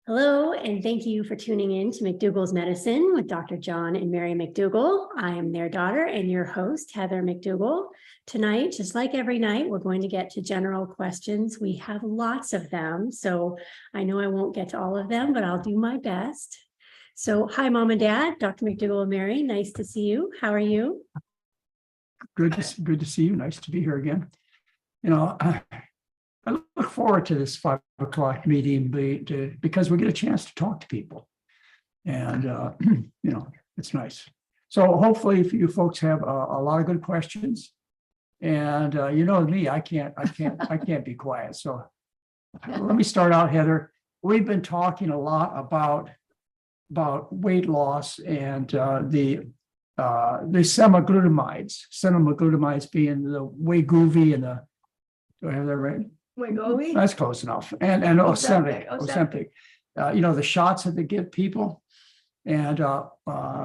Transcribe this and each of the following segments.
Hello, and thank you for tuning in to McDougall's Medicine with Dr. John and Mary McDougall. I am their daughter and your host, Heather McDougall. Tonight, just like every night, we're going to get to general questions. We have lots of them, so I know I won't get to all of them, but I'll do my best. So, hi, Mom and Dad, Dr. McDougall and Mary, nice to see you. How are you? Good to see you. Nice to be here again. I look forward to this 5 o'clock meeting because we get a chance to talk to people, and it's nice. So hopefully, if you folks have a lot of good questions, and me, I can't be quiet. So let me start out, Heather. We've been talking a lot about weight loss and the semaglutamides being the Wegovy and the. Do I have that right? Wegovy? That's close enough. And Ozempic. The shots that they give people. And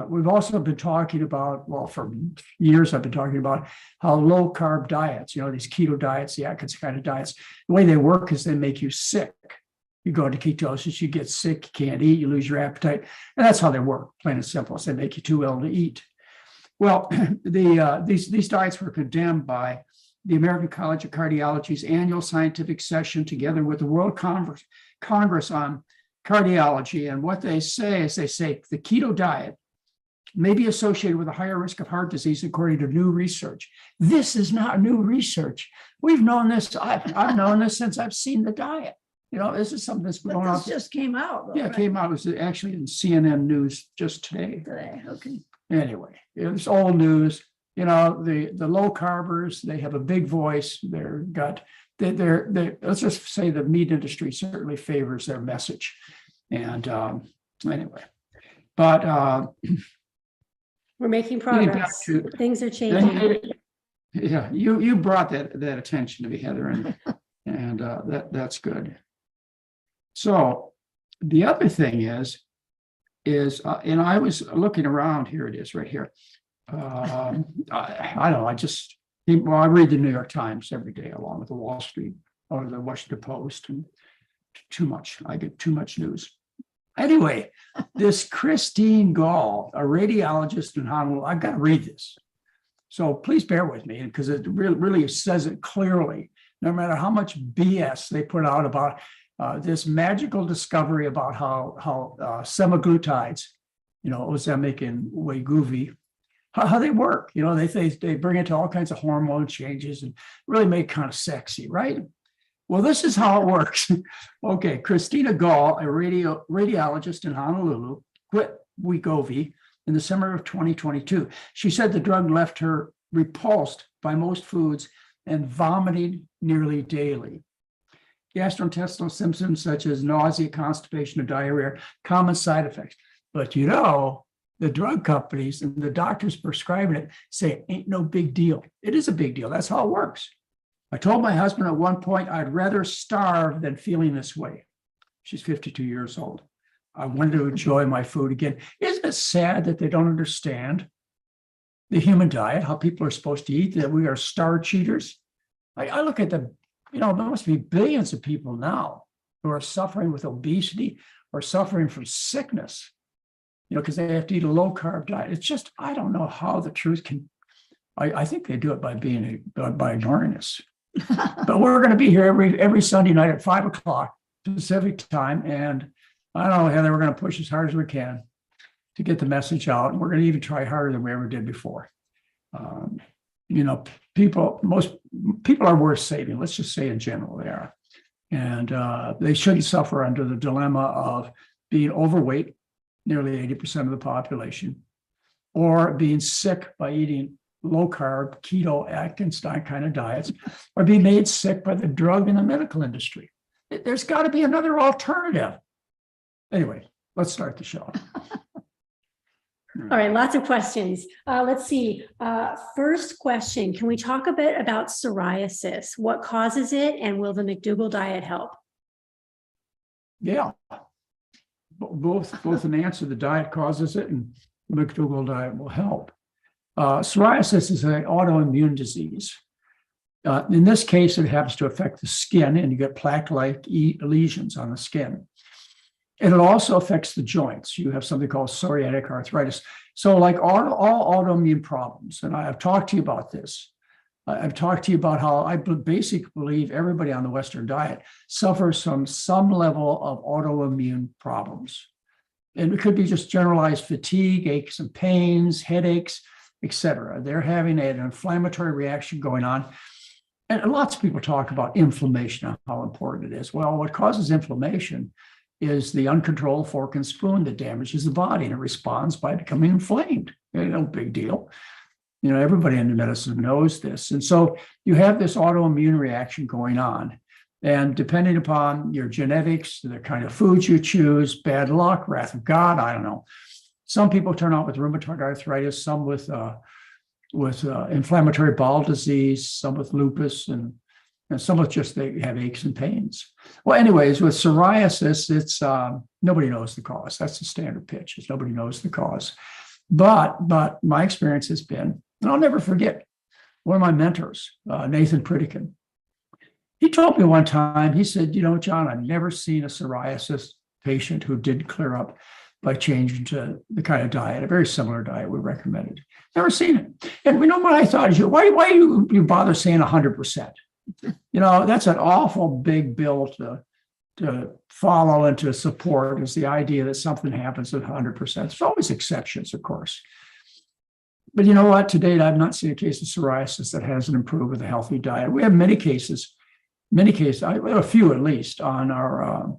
we've also been talking about, well, for years I've been talking about how low carb diets, these keto diets, the Atkins kind of diets, the way they work is they make you sick. You go into ketosis, you get sick, you can't eat, you lose your appetite. And that's how they work, plain and simple. So they make you too ill to eat. Well, these diets were condemned by the American College of Cardiology's annual scientific session, together with the World Congress on Cardiology. And what they say is the keto diet may be associated with a higher risk of heart disease, according to new research. This is not new research. We've known this. I've known this since I've seen the diet. This is something that's going on. This just came out. Yeah, it came out. It was actually in CNN News just today. Okay. Anyway, it's old news. The low carbers, they have a big voice. Let's just say the meat industry certainly favors their message. And anyway, but We're making progress. Things are changing. Yeah, you brought that attention to me, Heather, and that's good. So the other thing is, and I was looking around. Here it is, right here. I don't know. I read the New York Times every day, along with the Wall Street or the Washington Post, and I get too much news. Anyway, this Christina Gall, a radiologist in Honolulu, I've got to read this. So please bear with me, because it really says it clearly, no matter how much BS they put out about this magical discovery about how semaglutides, Ozempic and Wegovy, how they work. They bring it to all kinds of hormone changes and really make it kind of sexy, right? Well, this is how it works. Okay, Christina Gall, a radiologist in Honolulu, quit Wegovy in the summer of 2022. She said the drug left her repulsed by most foods and vomiting nearly daily. Gastrointestinal symptoms such as nausea, constipation, or diarrhea are common side effects. But the drug companies and the doctors prescribing it say it ain't no big deal. It is a big deal. That's how it works. I told my husband at one point, I'd rather starve than feeling this way. She's 52 years old. I wanted to enjoy my food again. Isn't it sad that they don't understand the human diet, how people are supposed to eat, that we are star cheaters? I look at there must be billions of people now who are suffering with obesity or suffering from sickness, because they have to eat a low carb diet. It's just, I don't know how the truth can, I think they do it by ignoring us. But we're going to be here every Sunday night at 5 o'clock Pacific time. And I don't know, Heather, we're going to push as hard as we can to get the message out. And we're going to even try harder than we ever did before. Most people are worth saving. Let's just say in general they are. And they shouldn't suffer under the dilemma of being overweight, nearly 80% of the population, or being sick by eating low carb, keto, Atkins kind of diets, or being made sick by the drug and the medical industry. There's got to be another alternative. Anyway, let's start the show. All right, lots of questions. Let's see. First question, can we talk a bit about psoriasis? What causes it, and will the McDougall diet help? Yeah, both an answer, the diet causes it, and the McDougall diet will help. Psoriasis is an autoimmune disease. In this case, it happens to affect the skin, and you get plaque-like lesions on the skin. And it also affects the joints. You have something called psoriatic arthritis. So like all autoimmune problems, and I've talked to you about this. I've talked to you about how I basically believe everybody on the Western diet suffers from some level of autoimmune problems. And it could be just generalized fatigue, aches and pains, headaches, etc. They're having an inflammatory reaction going on. And lots of people talk about inflammation and how important it is. Well, what causes inflammation is the uncontrolled fork and spoon that damages the body, and it responds by becoming inflamed. No big deal. You know, everybody in medicine knows this. And so you have this autoimmune reaction going on. And depending upon your genetics, the kind of foods you choose, bad luck, wrath of God, I don't know. Some people turn out with rheumatoid arthritis, some with inflammatory bowel disease, some with lupus, and some with just they have aches and pains. Well, anyways, with psoriasis, it's nobody knows the cause. That's the standard pitch, is nobody knows the cause. But my experience has been, and I'll never forget, one of my mentors, Nathan Pritikin, he told me one time, he said, you know, John, I've never seen a psoriasis patient who did clear up by changing to the kind of diet, a very similar diet we recommended. Never seen it. And we know what I thought is, why you bother saying 100%? You know, that's an awful big bill to follow and to support, is the idea that something happens at 100%. There's always exceptions, of course. But you know what? To date, I've not seen a case of psoriasis that hasn't improved with a healthy diet. We have many cases, a few at least, on our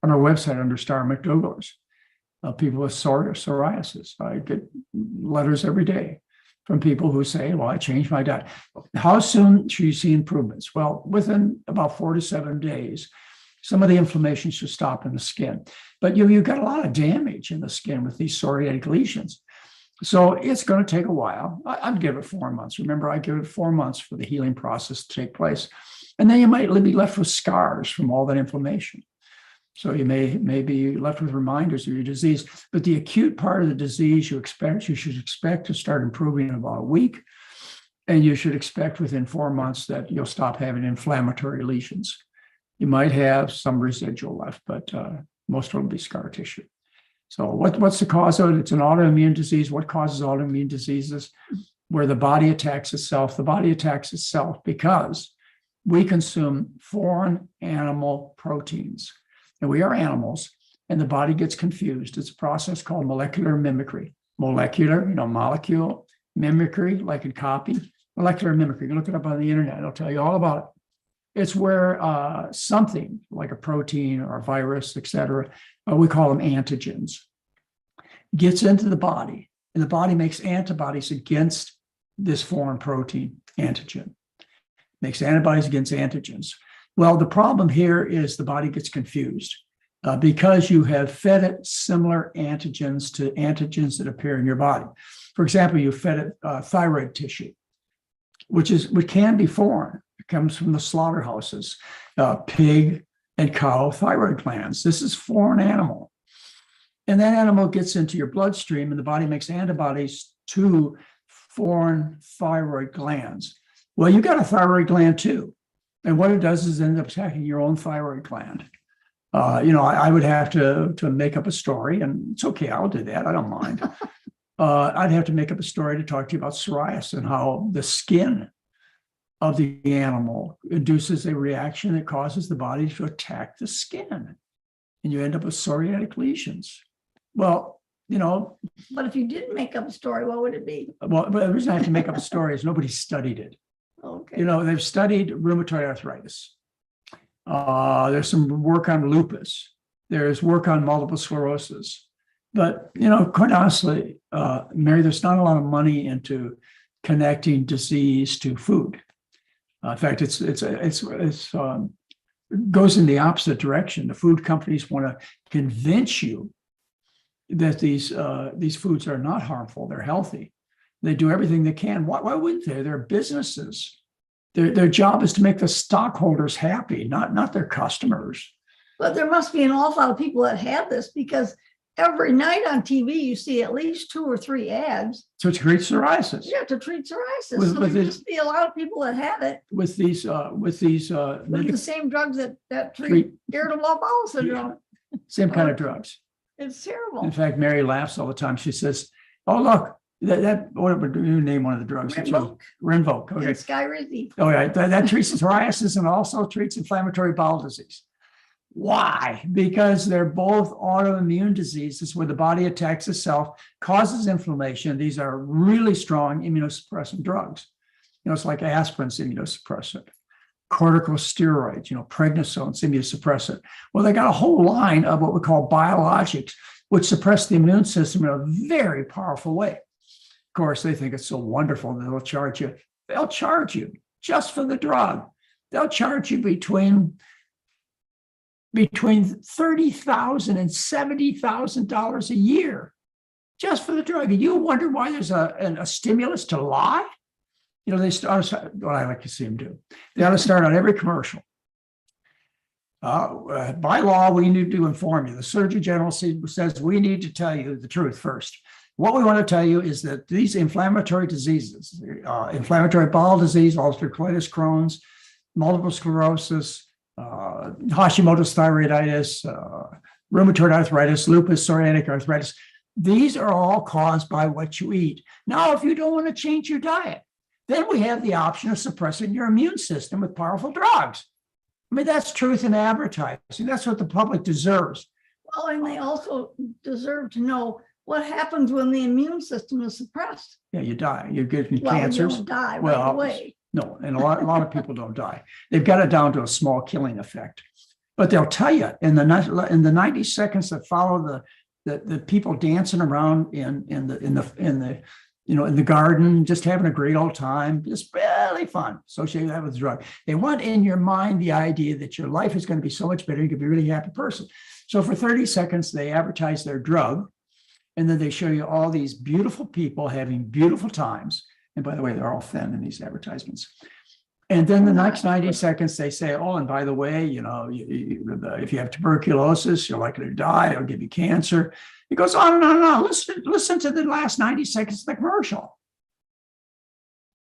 website under Star McDougall's. People with psoriasis. I get letters every day from people who say, well, I changed my diet. How soon should you see improvements? Well, within about 4 to 7 days, some of the inflammation should stop in the skin. But you've got a lot of damage in the skin with these psoriatic lesions. So it's going to take a while. I'd give it 4 months. Remember, I give it 4 months for the healing process to take place. And then you might be left with scars from all that inflammation. So you may be left with reminders of your disease, but the acute part of the disease you should expect to start improving in about a week. And you should expect within 4 months that you'll stop having inflammatory lesions. You might have some residual left, but most of it will be scar tissue. So what's the cause of it? It's an autoimmune disease. What causes autoimmune diseases? Where the body attacks itself. The body attacks itself because we consume foreign animal proteins. And we are animals, and the body gets confused. It's a process called molecular mimicry. Molecular, molecule, mimicry, like in copy. Molecular mimicry. You look it up on the internet, it'll tell you all about it. It's where something like a protein or a virus, et cetera, we call them antigens, gets into the body, and the body makes antibodies against this foreign protein antigen. Makes antibodies against antigens. Well, the problem here is the body gets confused because you have fed it similar antigens to antigens that appear in your body. For example, you fed it thyroid tissue, which can be foreign. It comes from the slaughterhouses, pig and cow thyroid glands. This is foreign animal. And that animal gets into your bloodstream, and the body makes antibodies to foreign thyroid glands. Well, you got a thyroid gland too. And what it does is end up attacking your own thyroid gland. I would have to make up a story, and it's okay, I'll do that. I don't mind. I'd have to make up a story to talk to you about psoriasis and how the skin of the animal induces a reaction that causes the body to attack the skin. And you end up with psoriatic lesions. Well, But if you didn't make up a story, what would it be? Well, the reason I have to make up a story is nobody studied it. Okay. They've studied rheumatoid arthritis. There's some work on lupus. There's work on multiple sclerosis. But, quite honestly, Mary, there's not a lot of money into connecting disease to food. In fact, it goes in the opposite direction. The food companies want to convince you that these foods are not harmful, they're healthy. They do everything they can. Why wouldn't they? They're businesses. Their job is to make the stockholders happy, not their customers. But there must be an awful lot of people that have this, because every night on TV, you see at least 2 or 3 ads. So to treat psoriasis. Yeah, to treat psoriasis. With So there this- must be a lot of people that have it With these with the same drugs that treat irritable bowel syndrome. Same kind of drugs. It's terrible. In fact, Mary laughs all the time. She says, "Oh, look, what would you name one of the drugs? Rinvoq. Rinvoq. Okay. And Skyrizi. Oh, yeah, that treats psoriasis and also treats inflammatory bowel disease. Why? Because they're both autoimmune diseases where the body attacks itself, causes inflammation. These are really strong immunosuppressant drugs. It's like aspirin's immunosuppressant, corticosteroids, prednisone's immunosuppressant. Well, they got a whole line of what we call biologics, which suppress the immune system in a very powerful way. Of course, they think it's so wonderful that they'll charge you. They'll charge you just for the drug. They'll charge you between $30,000 and $70,000 a year just for the drug. And you wonder why there's a stimulus to lie? They start what I like to see them do. They ought to start on every commercial. By law, we need to inform you. The Surgeon General says we need to tell you the truth first. What we want to tell you is that these inflammatory diseases, inflammatory bowel disease, ulcerative colitis, Crohn's, multiple sclerosis, Hashimoto's thyroiditis, rheumatoid arthritis, lupus, psoriatic arthritis, these are all caused by what you eat. Now, if you don't want to change your diet, then we have the option of suppressing your immune system with powerful drugs. I mean, that's truth in advertising. That's what the public deserves. Well, and they also deserve to know what happens when the immune system is suppressed. Yeah, you die. You get Well, cancers. you don't die Well, right away. No, and a lot of people don't die. They've got it down to a small killing effect. But they'll tell you in the 90 seconds that follow the people dancing around in the garden, just having a great old time, just really fun. Associate that with the drug. They want in your mind the idea that your life is going to be so much better. You can be a really happy person. So for 30 seconds, they advertise their drug, and then they show you all these beautiful people having beautiful times. And by the way, they're all thin in these advertisements. And then the next 90 seconds, they say, oh, and by the way, if you have tuberculosis, you're likely to die. It'll give you cancer. It goes on and on and on. Listen to the last 90 seconds of the commercial.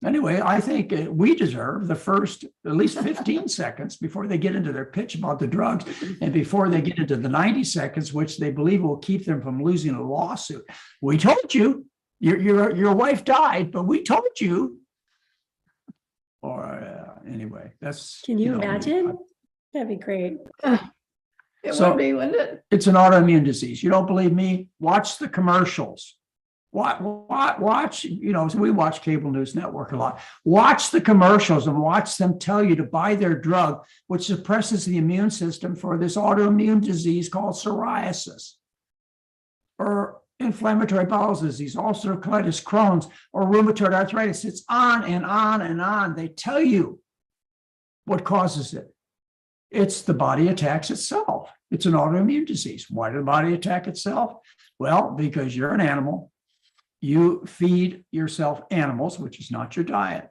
Anyway, I think we deserve the first at least 15 seconds before they get into their pitch about the drugs and before they get into the 90 seconds, which they believe will keep them from losing a lawsuit. We told you. Your wife died, but we told you. Or anyway, that's. Can you imagine? That'd be great. It So- would be, wouldn't it? It's an autoimmune disease. You don't believe me? Watch the commercials. Watch, we watch cable news network a lot. Watch the commercials and watch them tell you to buy their drug, which suppresses the immune system for this autoimmune disease called psoriasis, or inflammatory bowel disease, ulcerative colitis, Crohn's, or rheumatoid arthritis. It's on and on and on. They tell you what causes it. It's the body attacks itself. It's an autoimmune disease. Why did the body attack itself? Well, because you're an animal. You feed yourself animals, which is not your diet.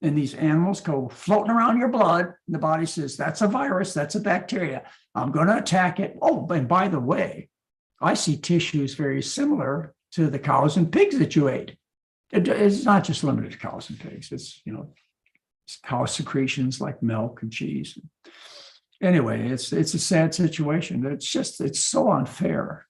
And these animals go floating around your blood. And the body says, that's a virus, that's a bacteria. I'm going to attack it. Oh, and by the way, I see tissues very similar to the cows and pigs that you ate. It's not just limited to cows and pigs. It's, it's cow secretions like milk and cheese. Anyway, it's a sad situation. It's so unfair.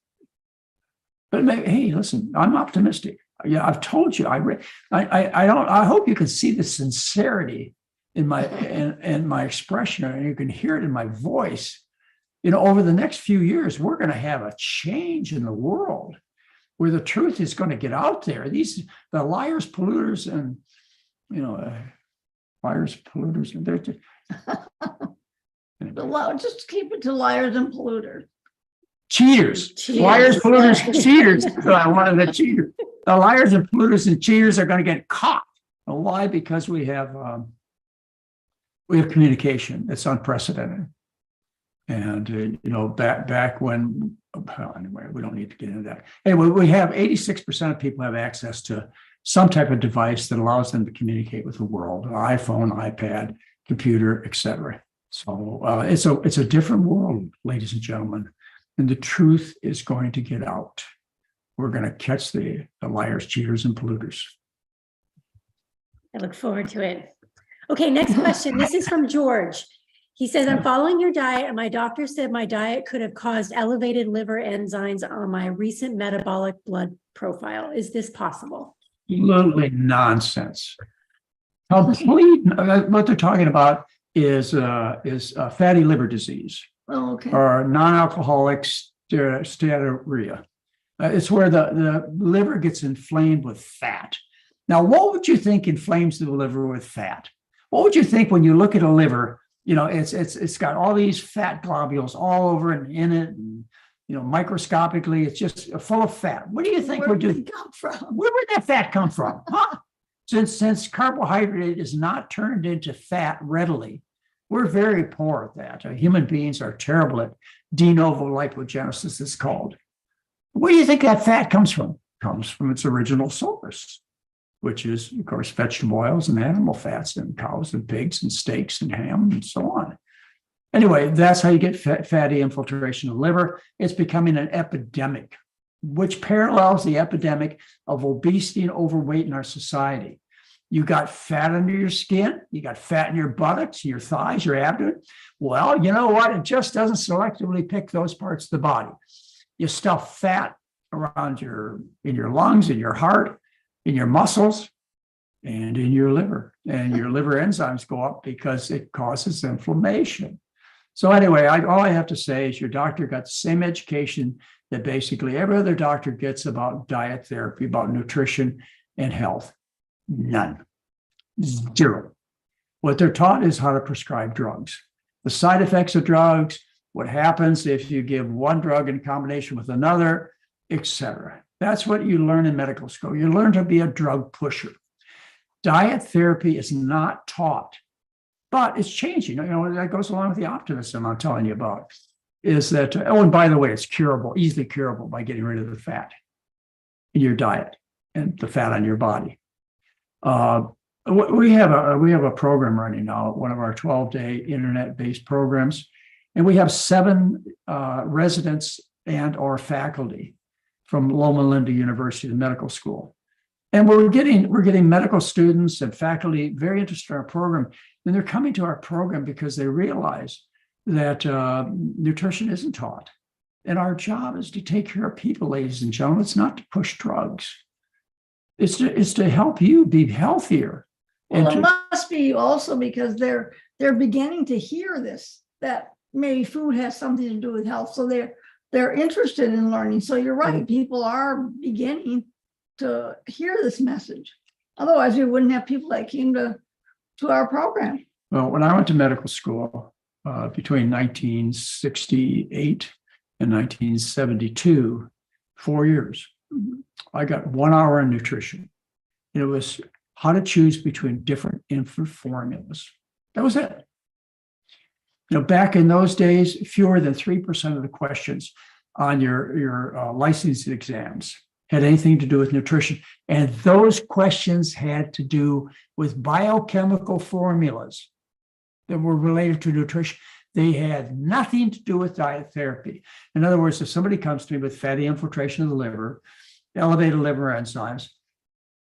But maybe, hey, listen, I'm optimistic. Yeah, I've told you. I hope you can see the sincerity in my expression, and you can hear it in my voice. Over the next few years, we're going to have a change in the world where the truth is going to get out there. The liars, polluters, and liars, polluters, and they're just, Just keep it to liars and polluters. cheaters, liars, polluters, cheaters. I wanted a cheater. The liars and polluters and cheaters are going to get caught. Well, why? Because we have communication that's unprecedented. And back when, anyway, we don't need to get into that. Anyway, we have 86% of people have access to some type of device that allows them to communicate with the world: an iPhone, iPad, computer, etc. So it's a different world, ladies and gentlemen, and the truth is going to get out. We're going to catch the liars, cheaters, and polluters. I look forward to it. Okay, next question. This is from George. He says, I'm following your diet and my doctor said my diet could have caused elevated liver enzymes on my recent metabolic blood profile. Is this possible? Absolutely nonsense. Complete. What they're talking about is fatty liver disease Oh, okay. or non-alcoholic steatorrhea. It's where the liver gets inflamed with fat. Now, what would you think inflames the liver with fat? What would you think when you look at a liver? You know, it's got all these fat globules all over and in it, and microscopically, it's just full of fat. What do you think Where we're did doing? it come from? Where would that fat come from? Huh? Since carbohydrate is not turned into fat readily, we're very poor at that. Human beings are terrible at de novo lipogenesis, it's called. Where do you think that fat comes from? It comes from its original source, which is, of course, vegetable oils and animal fats and cows and pigs and steaks and ham and so on. Anyway, that's how you get fatty infiltration of the liver. It's becoming an epidemic, which parallels the epidemic of obesity and overweight in our society. You got fat under your skin, you got fat in your buttocks, your thighs, your abdomen. Well, you know what? It just doesn't selectively pick those parts of the body. You stuff fat around in your lungs, in your heart, in your muscles, and in your liver. And your liver enzymes go up because it causes inflammation. So anyway, all I have to say is your doctor got the same education that basically every other doctor gets about diet therapy, about nutrition and health. None. Zero. What they're taught is how to prescribe drugs. The side effects of drugs, what happens if you give one drug in combination with another, etc. That's what you learn in medical school. You learn to be a drug pusher. Diet therapy is not taught, but it's changing. That goes along with the optimism I'm telling you about. Is that, and by the way, it's curable, easily curable by getting rid of the fat in your diet and the fat on your body. We have a program running now, one of our 12-day internet-based programs, and we have 7 residents and or faculty from Loma Linda University, the medical school. And we're getting medical students and faculty very interested in our program. And they're coming to our program because they realize that nutrition isn't taught. And our job is to take care of people, ladies and gentlemen. It's not to push drugs. It's to help you be healthier. Well, it must be also because they're beginning to hear this, that maybe food has something to do with health. So they're interested in learning. So you're right. People are beginning to hear this message. Otherwise, we wouldn't have people that came to our program. Well, when I went to medical school between 1968 and 1972, 4 years, I got 1 hour on nutrition. And it was how to choose between different infant formulas. That was it. Back in those days, fewer than 3% of the questions on your licensing exams had anything to do with nutrition. And those questions had to do with biochemical formulas that were related to nutrition. They had nothing to do with diet therapy. In other words, if somebody comes to me with fatty infiltration of the liver, elevated liver enzymes,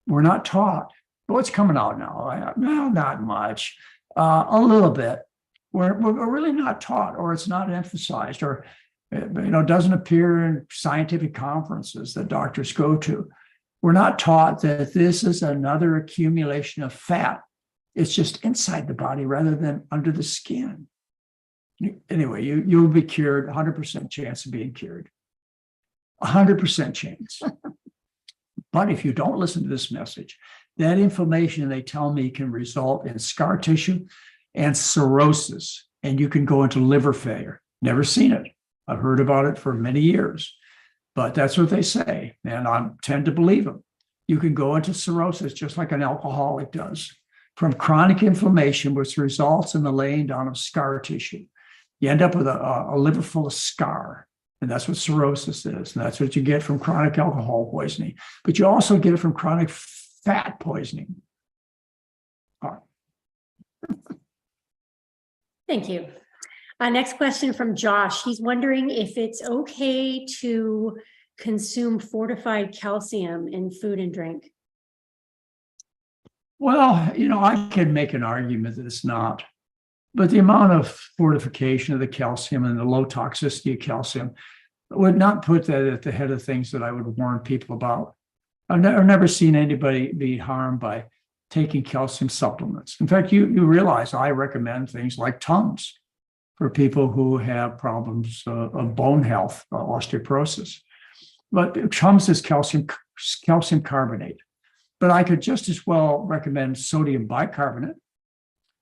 we're not taught. What's coming out now? No, not much. A little bit. We're really not taught, or it's not emphasized, or doesn't appear in scientific conferences that doctors go to. We're not taught that this is another accumulation of fat. It's just inside the body rather than under the skin. Anyway, you'll be cured, 100% chance of being cured. 100% chance. But if you don't listen to this message, that inflammation, they tell me, can result in scar tissue and cirrhosis, and you can go into liver failure. Never seen it. I've heard about it for many years, but that's what they say, and I tend to believe them. You can go into cirrhosis just like an alcoholic does, from chronic inflammation, which results in the laying down of scar tissue. You end up with a liver full of scar, and that's what cirrhosis is, and that's what you get from chronic alcohol poisoning. But you also get it from chronic fat poisoning. Thank you. Next question from Josh. He's wondering if it's okay to consume fortified calcium in food and drink. Well, I can make an argument that it's not. But the amount of fortification of the calcium and the low toxicity of calcium would not put that at the head of things that I would warn people about. I've never seen anybody be harmed by taking calcium supplements. In fact, you realize I recommend things like Tums for people who have problems of bone health, osteoporosis. But Tums is calcium carbonate. But I could just as well recommend sodium bicarbonate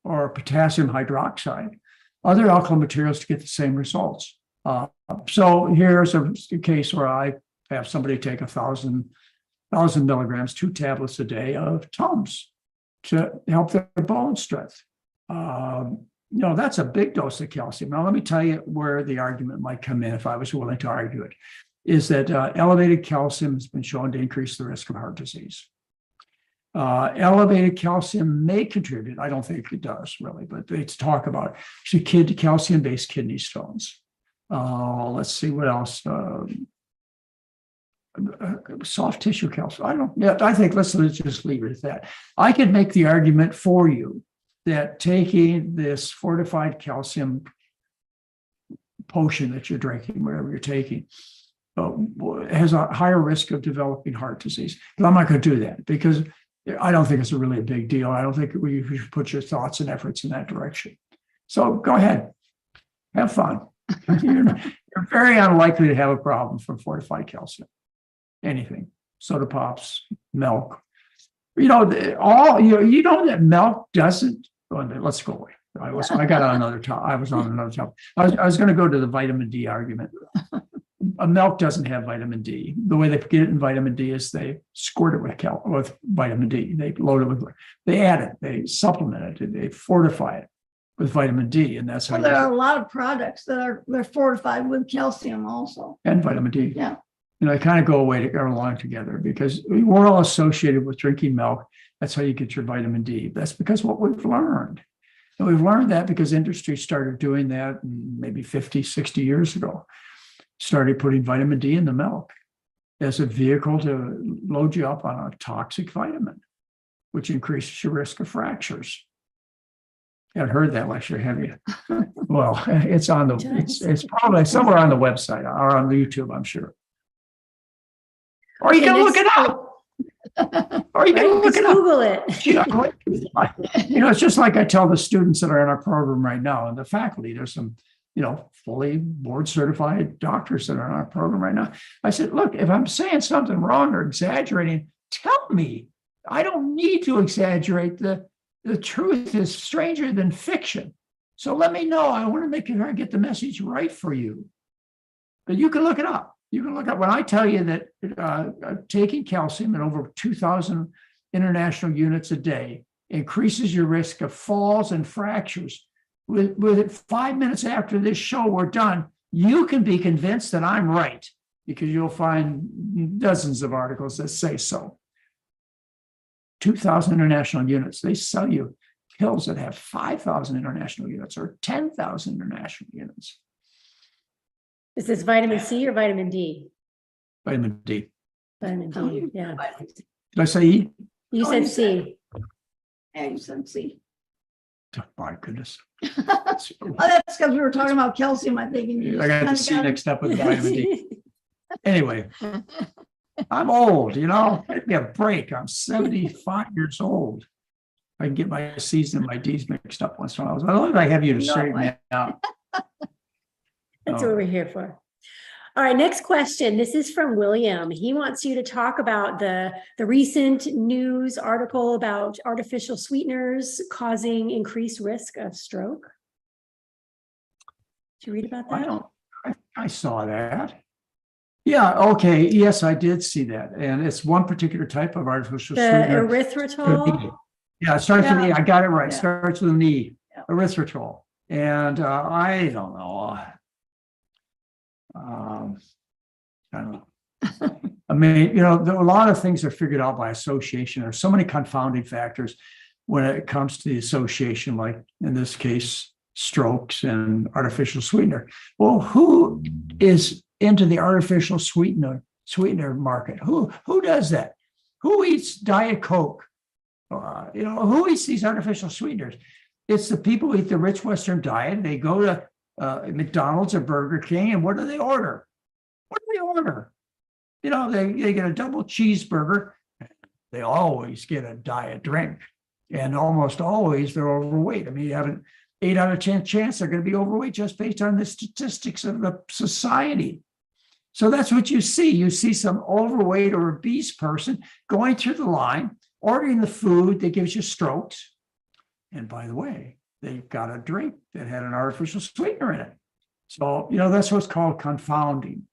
or potassium hydroxide, other alkaline materials to get the same results. So here's a case where I have somebody take 1,000 milligrams, 2 tablets a day of Tums to help their bone strength. That's a big dose of calcium. Now, let me tell you where the argument might come in if I was willing to argue it, is that elevated calcium has been shown to increase the risk of heart disease. Elevated calcium may contribute, I don't think it does really, but they talk about calcium-based kidney stones. Let's see what else. Soft tissue calcium. I think let's just leave it at that. I could make the argument for you that taking this fortified calcium potion that you're drinking, whatever you're taking, has a higher risk of developing heart disease. But I'm not going to do that because I don't think it's really a big deal. I don't think you should put your thoughts and efforts in that direction. So go ahead, have fun. You're very unlikely to have a problem from fortified calcium. Anything, soda pops, milk. You know that milk doesn't. Let's go away. I got on another topic. I was on another topic. I was going to go to the vitamin D argument. Milk doesn't have vitamin D. The way they get it in vitamin D is they squirt it with vitamin D. They load it with, they add it, they supplement it, they fortify it with vitamin D, and that's how. Well, there are a lot of products that they're fortified with calcium also. And vitamin D. Yeah. They kind of go along together because we're all associated with drinking milk. That's how you get your vitamin D. That's because what we've learned. And we've learned that because industry started doing that maybe 50, 60 years ago. Started putting vitamin D in the milk as a vehicle to load you up on a toxic vitamin, which increases your risk of fractures. You haven't heard that lecture, have you? Well, it's probably somewhere on the website or on YouTube, I'm sure. Or you can look it up. Or you can look it up. Google it. It's just like I tell the students that are in our program right now and the faculty. There's some, fully board certified doctors that are in our program right now. I said, look, if I'm saying something wrong or exaggerating, tell me. I don't need to exaggerate. The truth is stranger than fiction. So let me know. I want to make sure I get the message right for you. But you can look it up. You can look up when I tell you that taking calcium at over 2,000 international units a day increases your risk of falls and fractures. With it 5 minutes after this show we're done, you can be convinced that I'm right because you'll find dozens of articles that say so. 2,000 international units. They sell you pills that have 5,000 international units or 10,000 international units. Is this vitamin C or vitamin D? Vitamin D. Vitamin D, yeah. Did I say E? You said C. Yeah, you said C. Oh, my goodness. That's because we were talking about calcium, I think. And I got the C mixed up with vitamin D. Anyway, I'm old, Give me a break. I'm 75 years old. I can get my C's and my D's mixed up once in a while. I don't know if I have you to straighten that out. That's what we're here for. All right, next question. This is from William. He wants you to talk about the recent news article about artificial sweeteners causing increased risk of stroke. Did you read about that? I saw that. Yeah, okay. Yes, I did see that. And it's one particular type of artificial sweetener. Erythritol? Yeah, it starts with an E. I got it right. Yeah. Starts with an E. Yeah. Erythritol. And I don't know. I don't know. I mean, a lot of things are figured out by association. There's so many confounding factors when it comes to the association, like in this case, strokes and artificial sweetener. Well, who is into the artificial sweetener market? Who does that? Who eats Diet Coke? Who eats these artificial sweeteners? It's the people who eat the rich Western diet. They go to McDonald's or Burger King, and what do they order? What do they order? You know, they get a double cheeseburger. They always get a diet drink, and almost always they're overweight. I mean, you have an 8 out of 10 chance they're going to be overweight just based on the statistics of the society. So that's what you see. You see some overweight or obese person going through the line, ordering the food that gives you strokes. And by the way, they've got a drink that had an artificial sweetener in it. So, you know, that's what's called confounding.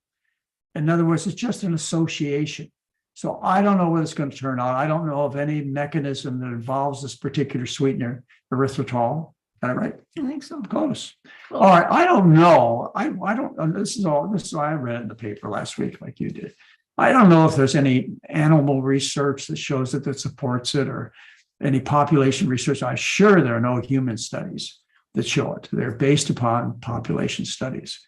In other words, it's just an association. So I don't know what it's going to turn out. I don't know of any mechanism that involves this particular sweetener, erythritol. Got it right? I think so. Close. Well, All right. I don't know. I don't, this is I read it in the paper last week, like you did. I don't know if there's any animal research that shows that supports it, or any population research. I'm sure there are no human studies that show it. They're based upon population studies.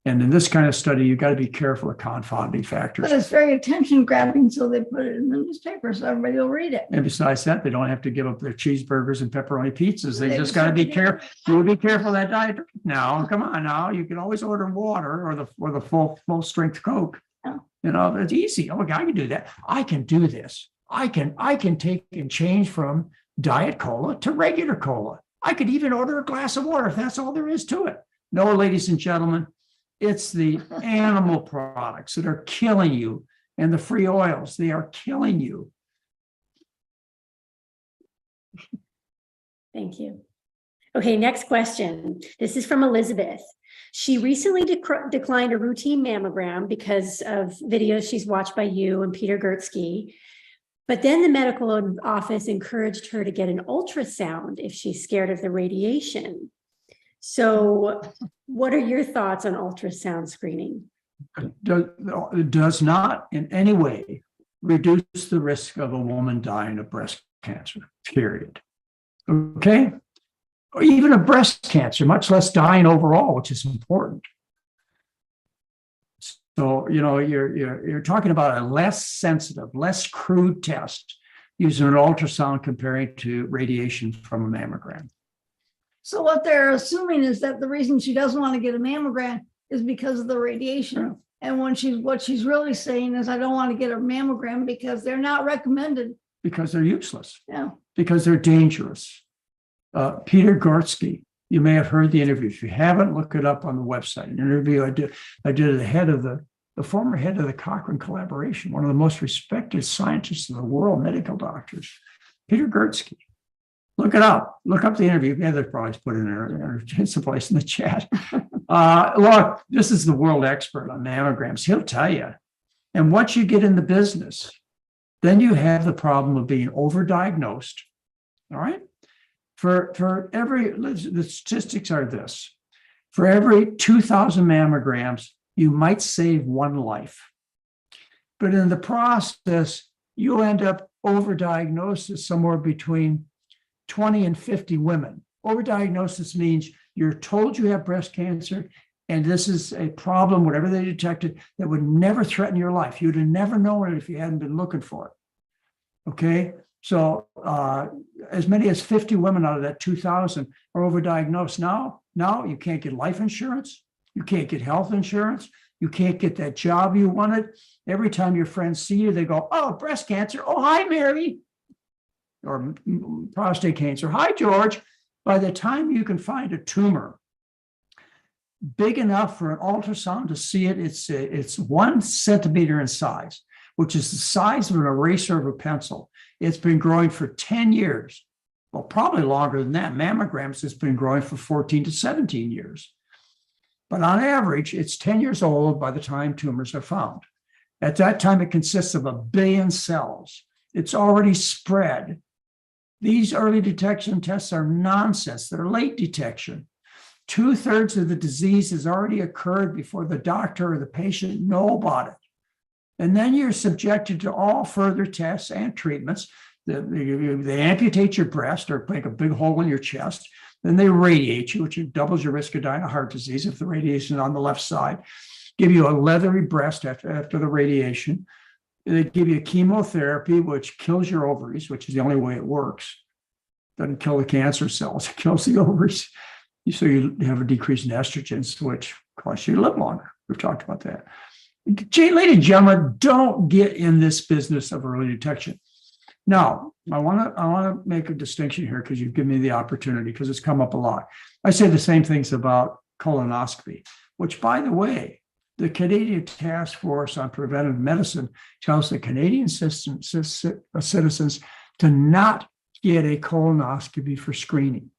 And in this kind of study, you've got to be careful of confounding factors. But it's very attention grabbing, so they put it in the newspaper so everybody will read it. And besides that, they don't have to give up their cheeseburgers and pepperoni pizzas. They They just just got to have be to careful. You'll be careful of that diet drink now. Come on now. You can always order water or the full strength Coke. Yeah. You know, it's easy. Oh, I can do that. I can do this. I can take and change from diet cola to regular cola. I could even order a glass of water if that's all there is to it. No, ladies and gentlemen, it's the animal products that are killing you, and the free oils, they are killing you. Thank you. Okay, next question. This is from Elizabeth. She recently declined a routine mammogram because of videos she's watched by you and Peter Gertzky. But then the medical office encouraged her to get an ultrasound if she's scared of the radiation. So what are your thoughts on ultrasound screening? It does not in any way reduce the risk of a woman dying of breast cancer, period. Okay? Or even a breast cancer, much less dying overall, which is important. So, you know, you're talking about a less sensitive, less crude test using an ultrasound comparing to radiation from a mammogram. So what they're assuming is that the reason she doesn't want to get a mammogram is because of the radiation. Yeah. And what she's really saying is, I don't want to get a mammogram because they're not recommended. Because they're useless. Yeah. Because they're dangerous. Peter Gertzky, you may have heard the interview. If you haven't, look it up on the website. An interview I did the former head of the Cochrane collaboration, one of the most respected scientists in the world, medical doctors, Peter Gertzky. Look it up. Look up the interview. Yeah, they'll probably put it in there. It's a place in the chat. Look, this is the world expert on mammograms. He'll tell you. And once you get in the business, then you have the problem of being overdiagnosed. All right. The statistics are this: for every 2,000 mammograms, you might save one life. But in the process, you'll end up overdiagnosis somewhere between 20 and 50 women. Overdiagnosis means you're told you have breast cancer, and this is a problem, whatever they detected, that would never threaten your life. You'd have never known it if you hadn't been looking for it. Okay. So as many as 50 women out of that 2,000 are overdiagnosed. Now you can't get life insurance. You can't get health insurance. You can't get that job you wanted. Every time your friends see you, they go, "Oh, breast cancer. Oh, hi, Mary." Or prostate cancer. "Hi, George." By the time you can find a tumor big enough for an ultrasound to see it, it's 1 centimeter in size, which is the size of an eraser of a pencil. It's been growing for 10 years. Well, probably longer than that. Mammograms, it's been growing for 14 to 17 years. But on average, it's 10 years old by the time tumors are found. At that time, it consists of 1 billion cells. It's already spread. These early detection tests are nonsense. They're late detection. 2/3 of the disease has already occurred before the doctor or the patient know about it. And then you're subjected to all further tests and treatments. They amputate your breast or make a big hole in your chest. Then they radiate you, which doubles your risk of dying of heart disease if the radiation is on the left side. Give you a leathery breast after the radiation. They give you chemotherapy, which kills your ovaries, which is the only way it works. Doesn't kill the cancer cells, it kills the ovaries. So you have a decrease in estrogens, which causes you to live longer. We've talked about that. Ladies and gentlemen, don't get in this business of early detection. Now, I want to make a distinction here because you've given me the opportunity, because it's come up a lot. I say the same things about colonoscopy, which, by the way, the Canadian Task Force on Preventive Medicine tells the Canadian citizens to not get a colonoscopy for screening.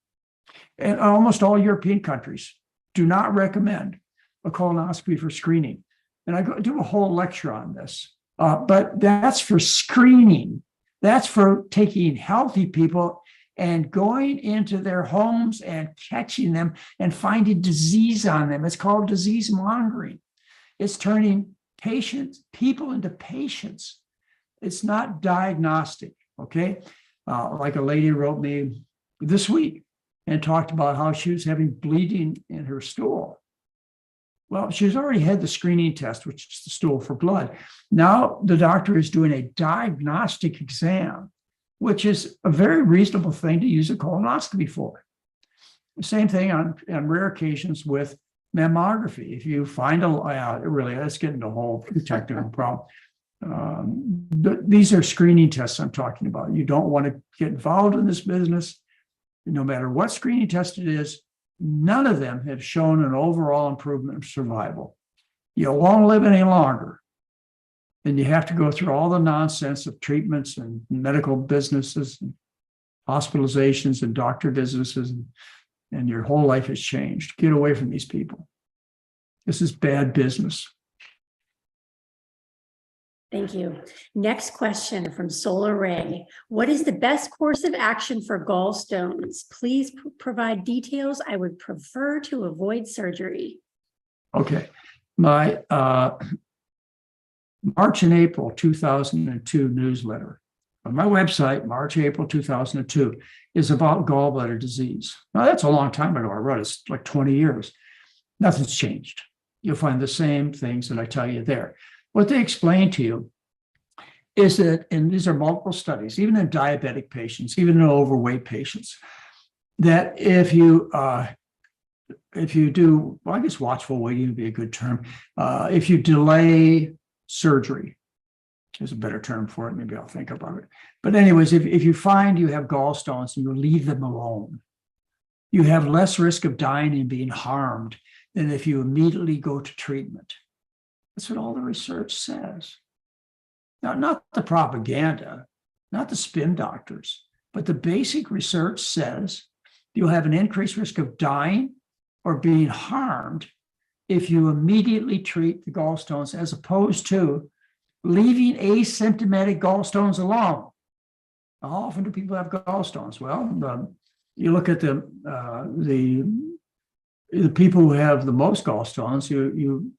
And almost all European countries do not recommend a colonoscopy for screening. And I do a whole lecture on this, but that's for screening. That's for taking healthy people and going into their homes and catching them and finding disease on them. It's called disease mongering. It's turning people into patients. It's not diagnostic, okay? Like a lady wrote me this week and talked about how she was having bleeding in her stool. Well, she's already had the screening test, which is the stool for blood. Now the doctor is doing a diagnostic exam, which is a very reasonable thing to use a colonoscopy for. The same thing on rare occasions with mammography. If you find really, let's get into a whole technical problem. These are screening tests I'm talking about. You don't want to get involved in this business. No matter what screening test it is, none of them have shown an overall improvement of survival. You won't live any longer. And you have to go through all the nonsense of treatments and medical businesses, and hospitalizations and doctor businesses, and your whole life has changed. Get away from these people. This is bad business. Thank you. Next question from Solar Ray. What is the best course of action for gallstones? Please provide details. I would prefer to avoid surgery. Okay. My March and April 2002 newsletter on my website, March, April 2002, is about gallbladder disease. Now, that's a long time ago. I wrote it. It's like 20 years. Nothing's changed. You'll find the same things that I tell you there. What they explain to you is that, and these are multiple studies, even in diabetic patients, even in overweight patients, that if you do, well, I guess watchful waiting would be a good term. If you delay surgery, there's a better term for it, maybe I'll think about it. But anyways, if you find you have gallstones and you leave them alone, you have less risk of dying and being harmed than if you immediately go to treatment. That's what all the research says. Now, not the propaganda, not the spin doctors, but the basic research says you'll have an increased risk of dying or being harmed if you immediately treat the gallstones, as opposed to leaving asymptomatic gallstones alone. How often do people have gallstones? Well, you look at the people who have the most gallstones, you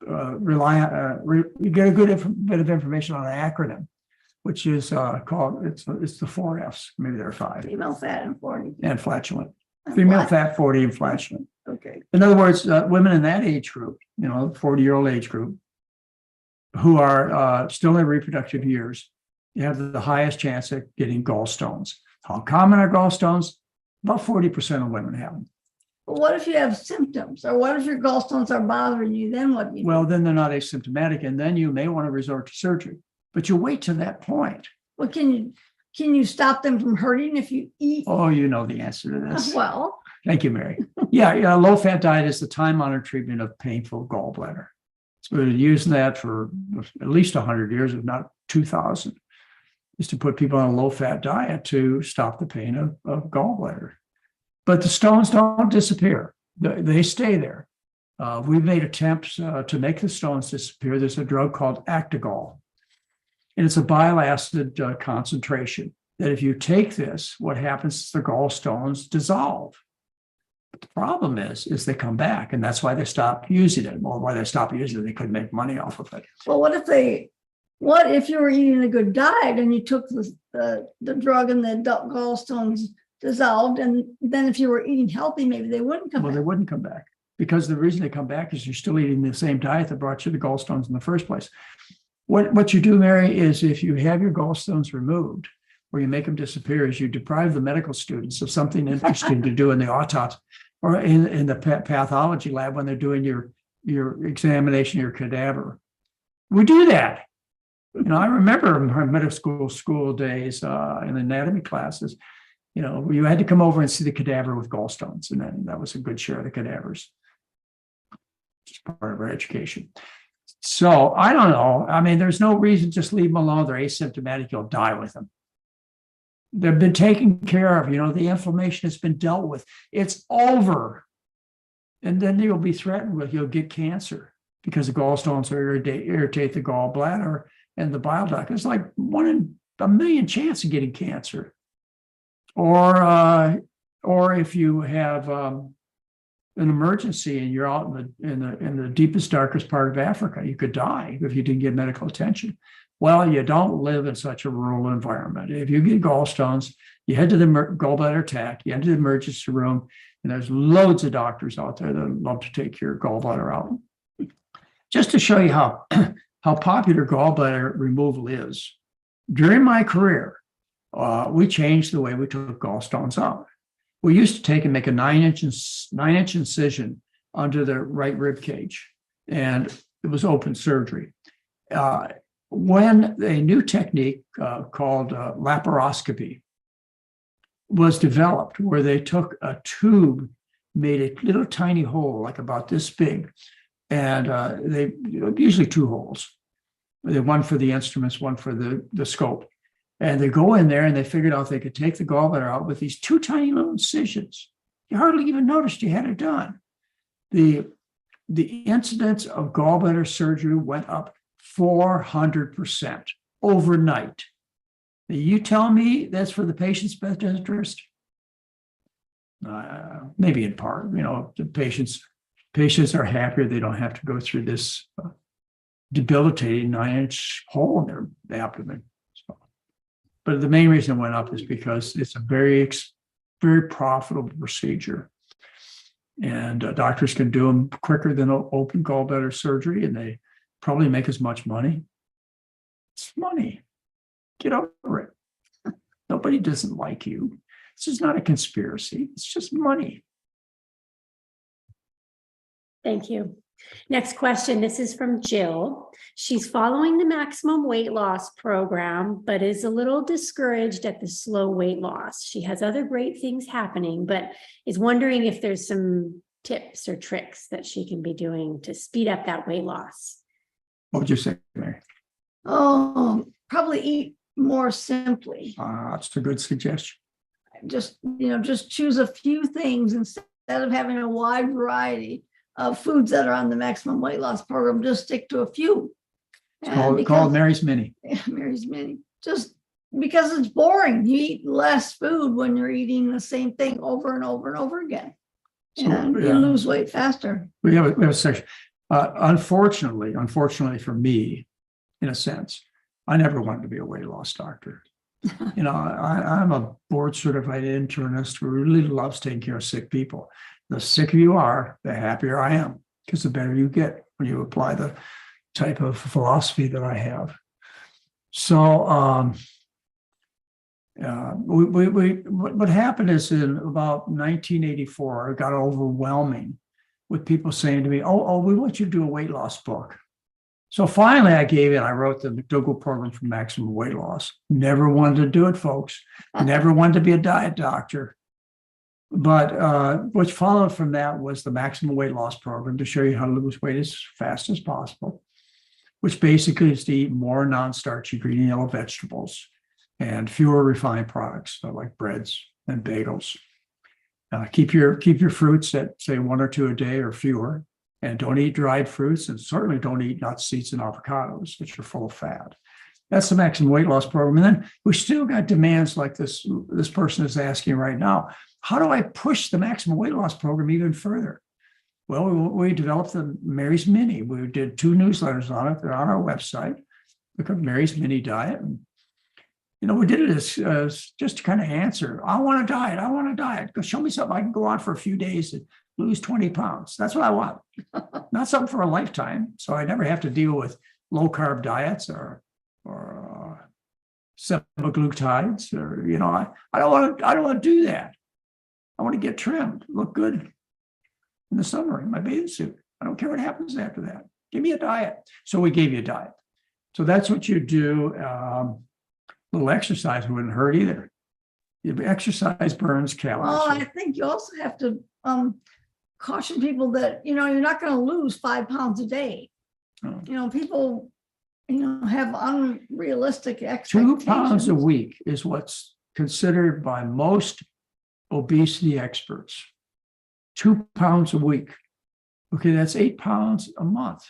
get a good bit of information on an acronym, which is called, it's the 4 Fs, maybe there are 5. Female fat and 40. And flatulent. Female fat, 40, and flatulent. Okay. In other words, women in that age group, 40-year-old age group, who are still in their reproductive years, you have the highest chance of getting gallstones. How common are gallstones? About 40% of women have them. But what if you have symptoms, or what if your gallstones are bothering you? Then what do you do? Well, then they're not asymptomatic, and then you may want to resort to surgery. But you wait to that point. Well, can you stop them from hurting if you eat? Oh, you know the answer to this. Well, Thank you, Mary. Yeah, low-fat diet is the time-honored treatment of painful gallbladder. So we've been using that for at least 100 years, if not 2,000, is to put people on a low-fat diet to stop the pain of gallbladder. But the stones don't disappear. They stay there. We've made attempts to make the stones disappear. There's a drug called Actigol, and it's a bile acid concentration that if you take this, what happens is the gallstones dissolve. But the problem is they come back, and that's why they stopped using it. Or why they stopped using it, they couldn't make money off of it. well, what if you were eating a good diet and you took the drug and the gallstones dissolved, and then if you were eating healthy, maybe they wouldn't come Well, back. they wouldn't come back, because the reason they come back is you're still eating the same diet that brought you the gallstones in the first place. What you do, Mary, is if you have your gallstones removed, where you make them disappear is you deprive the medical students of something interesting to do in the autopsy or in the pathology lab when they're doing your examination of your cadaver. We do that. I remember my middle school days in the anatomy classes, you had to come over and see the cadaver with gallstones, and then that was a good share of the cadavers. Just part of our education. So I don't know. I mean, there's no reason, just leave them alone. They're asymptomatic. You'll die with them. They've been taken care of. The inflammation has been dealt with. It's over. And then you'll be threatened with, you'll get cancer because the gallstones irritate the gallbladder and the bile duct. It's like 1 in a million chance of getting cancer. Or if you have an emergency and you're out in the deepest, darkest part of Africa, you could die if you didn't get medical attention. Well, you don't live in such a rural environment. If you get gallstones, you head to the gallbladder tract, you enter the emergency room, and there's loads of doctors out there that love to take your gallbladder out. Just to show you how popular gallbladder removal is, during my career, we changed the way we took gallstones out. We used to take and make a 9-inch incision under the right rib cage, and it was open surgery. When a new technique called laparoscopy was developed, where they took a tube, made a little tiny hole, like about this big, and they usually 2 holes, one for the instruments, one for the scope. And they go in there and they figured out they could take the gallbladder out with these 2 tiny little incisions. You hardly even noticed you had it done. The incidence of gallbladder surgery went up 400% overnight. Now, you tell me that's for the patient's best interest? Maybe in part, the patients are happier. They don't have to go through this debilitating 9-inch hole in their abdomen. But the main reason it went up is because it's a very, very profitable procedure. And doctors can do them quicker than open gallbladder surgery, and they probably make as much money. It's money. Get over it. Nobody doesn't like you. This is not a conspiracy. It's just money. Thank you. Next question. This is from Jill. She's following the maximum weight loss program, but is a little discouraged at the slow weight loss. She has other great things happening, but is wondering if there's some tips or tricks that she can be doing to speed up that weight loss. What would you say, Mary? Oh, probably eat more simply. That's a good suggestion. Just choose a few things instead of having a wide variety of foods that are on the maximum weight loss program. Just stick to a few. It's called Mary's Mini. Yeah, Mary's Mini. Just because it's boring. You eat less food when you're eating the same thing over and over and over again. And you lose weight faster. We have a section. Unfortunately for me, in a sense, I never wanted to be a weight loss doctor. I'm a board certified internist who really loves taking care of sick people. The sicker you are, the happier I am, because the better you get when you apply the type of philosophy that I have. So what happened is in about 1984, it got overwhelming with people saying to me, oh, we want you to do a weight loss book. So finally I gave in. I wrote the McDougall program for maximum weight loss. Never wanted to do it, folks. Never wanted to be a diet doctor. But what followed from that was the maximum weight loss program to show you how to lose weight as fast as possible, which basically is to eat more non-starchy green and yellow vegetables and fewer refined products like breads and bagels. Keep your fruits at, say, 1 or 2 a day or fewer, and don't eat dried fruits, and certainly don't eat nuts, seeds, and avocados, which are full of fat. That's the maximum weight loss program. And then we still got demands like this person is asking right now. How do I push the maximum weight loss program even further? Well, we developed the Mary's Mini. We did 2 newsletters on it. They're on our website. Look up Mary's Mini Diet. And, we did it as just to kind of answer, I want a diet. I want a diet. Go show me something I can go on for a few days and lose 20 pounds. That's what I want. Not something for a lifetime. So I never have to deal with low carb diets or semaglutides, or I don't want to do that. I want to get trimmed, look good in the summer in my bathing suit. I don't care what happens after that. Give me a diet. So we gave you a diet. So that's what you do. Little exercise wouldn't hurt either. Exercise burns calories. Well, I think you also have to caution people that, you're not going to lose 5 pounds a day. Oh. People, have unrealistic 2 expectations. pounds a week is what's considered by most obesity experts. 2 pounds a week. Okay, that's 8 pounds a month.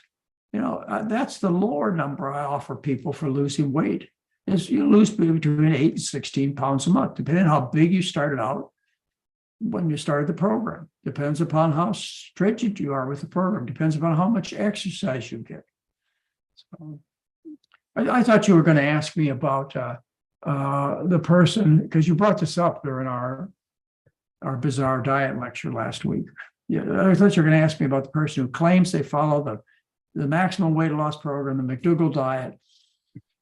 That's the lower number I offer people for losing weight. Is you lose between 8 and 16 pounds a month, depending on how big you started out when you started the program. Depends upon how stringent you are with the program. Depends upon how much exercise you get. So, I thought you were going to ask me about the person, because you brought this up during our bizarre diet lecture last week. Yeah, I thought you were going to ask me about the person who claims they follow the maximum weight loss program, the McDougall diet,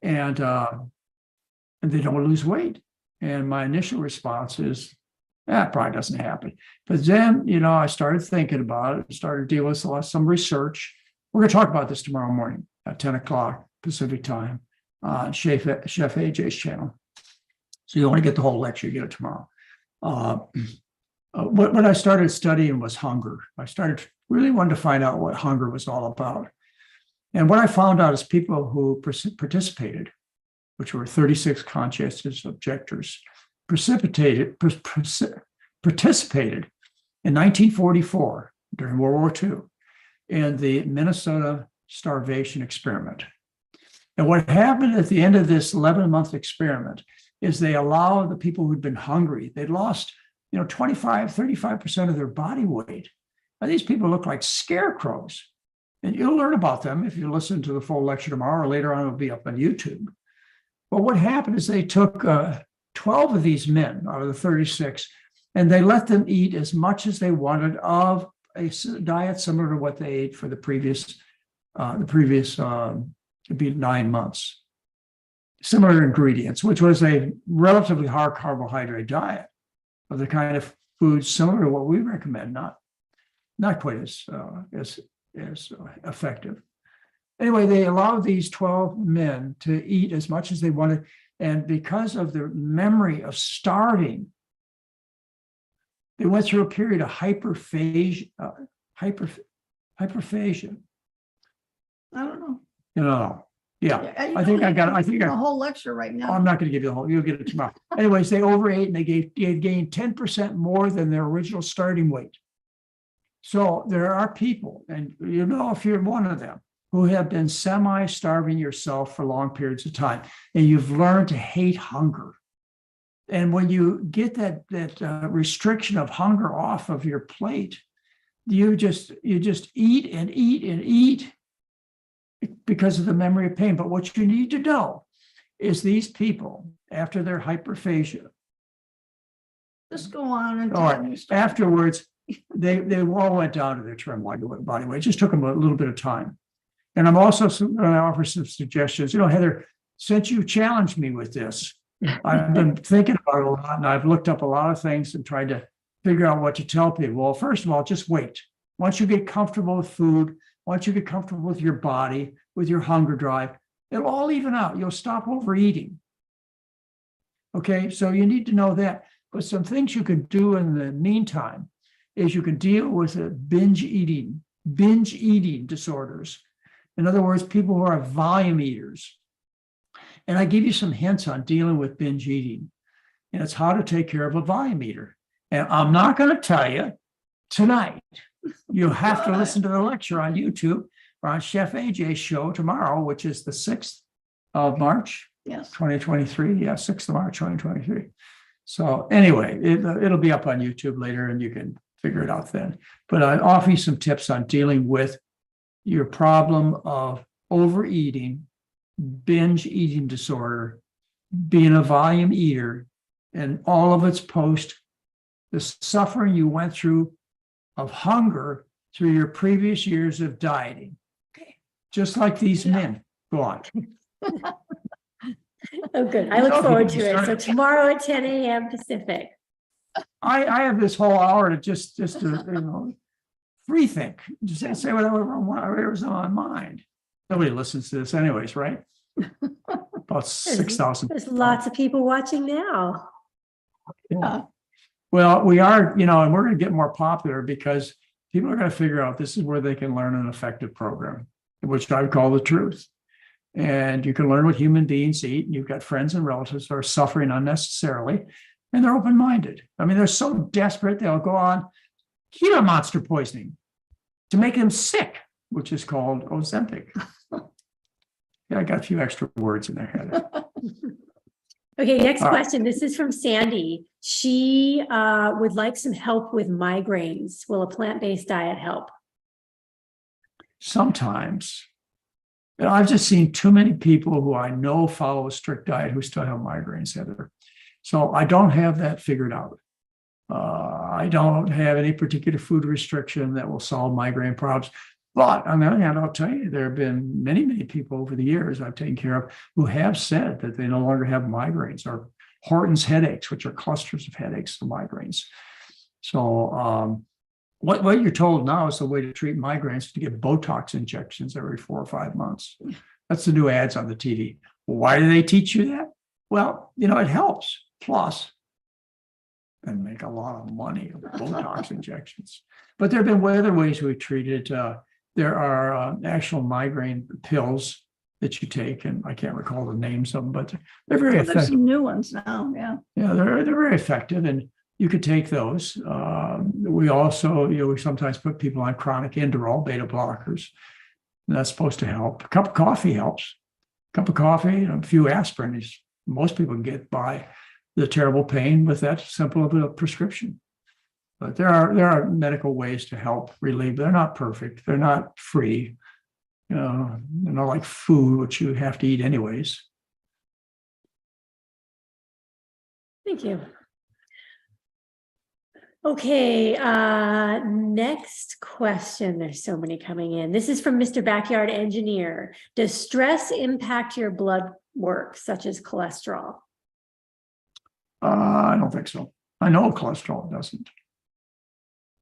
and they don't lose weight. And my initial response is, that probably doesn't happen. But then, I started thinking about it, started dealing with some research. We're going to talk about this tomorrow morning at 10 o'clock Pacific time on Chef AJ's channel. So you want to get the whole lecture, you get it tomorrow. What I started studying was hunger. I really wanted to find out what hunger was all about. And what I found out is people who participated, which were 36 conscientious objectors, participated in 1944 during World War II in the Minnesota starvation experiment. And what happened at the end of this 11-month experiment is they allowed the people who'd been hungry, they'd lost 35% of their body weight. Now, these people look like scarecrows. And you'll learn about them if you listen to the full lecture tomorrow, or later on it'll be up on YouTube. But what happened is they took 12 of these men out of the 36, and they let them eat as much as they wanted of a diet similar to what they ate for the previous it'd be 9 months. Similar ingredients, which was a relatively high carbohydrate diet of the kind of food similar to what we recommend, not quite as effective. Anyway, they allowed these 12 men to eat as much as they wanted. And because of their memory of starving, they went through a period of hyperphagia. Hyperphagia. I don't know. Yeah. You I think don't I got it. need I think the whole lecture right now. I'm not going to give you the whole, you'll get it tomorrow. Anyways, they overate and they gained 10% more than their original starting weight. So there are people, and if you're one of them, who have been semi-starving yourself for long periods of time, and you've learned to hate hunger. And when you get that restriction of hunger off of your plate, you just eat and eat and eat because of the memory of pain. But what you need to know is these people, after their hyperphagia, Just go on and all right, afterwards, they all went down to their trim body weight. It just took them a little bit of time. And I'm also going to offer some suggestions. Heather, since you challenged me with this, I've been thinking about it a lot, and I've looked up a lot of things and tried to figure out what to tell people. Well, first of all, just wait. Once you get comfortable with food, once you get comfortable with your body, with your hunger drive, it'll all even out. You'll stop overeating. Okay, so you need to know that. But some things you can do in the meantime is you can deal with binge eating disorders. In other words, people who are volume eaters. And I give you some hints on dealing with binge eating. And it's how to take care of a volume eater. And I'm not going to tell you tonight. You have to listen to the lecture on YouTube or on Chef AJ's show tomorrow, which is the 6th of March, Yes. 2023. Yeah, 6th of March, 2023. So anyway, it'll be up on YouTube later and you can figure it out then. But I offer you some tips on dealing with your problem of overeating, binge eating disorder, being a volume eater, and all of its post the suffering you went through of hunger through your previous years of dieting. Just like these men. Go on. Oh, good. I look Okay, forward to you it. So started. tomorrow at 10 a.m. Pacific. I have this whole hour to just to free think, just say whatever's on my mind. Nobody listens to this anyways, right? About 6,000. There's lots of people watching now. Yeah. Well, we are, and we're going to get more popular because people are going to figure out this is where they can learn an effective program, which I call the truth. And you can learn what human beings eat. And you've got friends and relatives who are suffering unnecessarily, and they're open-minded. I mean, they're so desperate, they'll go on Gila monster poisoning to make them sick, which is called Ozempic. Yeah, I got a few extra words in there. Okay, next All right. question. This is from Sandy. She would like some help with migraines. Will a plant-based diet help? Sometimes. And I've just seen too many people who I know follow a strict diet who still have migraines, Heather. So I don't have that figured out. I don't have any particular food restriction that will solve migraine problems. But on the other hand, I'll tell you, there have been many, many people over the years I've taken care of who have said that they no longer have migraines or Horton's headaches, which are clusters of headaches, the migraines. So what you're told now is the way to treat migraines is to get Botox injections every 4 or 5 months. That's the new ads on the TV. Why do they teach you that? Well, it helps. Plus, and make a lot of money with Botox injections. But there have been other ways we've treated. There are actual migraine pills that you take, and I can't recall the names of them, but they're very There's effective. some new ones now. Yeah. Yeah, they're very effective, and you could take those. We also, we sometimes put people on chronic Inderal beta blockers. And that's supposed to help. A cup of coffee helps. A cup of coffee and a few aspirin is most people can get by the terrible pain with that simple of a prescription. But there are medical ways to help relieve. They're not perfect. They're not free. They're not like food, which you have to eat anyways. Thank you. Okay, next question. There's so many coming in. This is from Mr. Backyard Engineer. Does stress impact your blood work, such as cholesterol? I don't think so. I know cholesterol doesn't.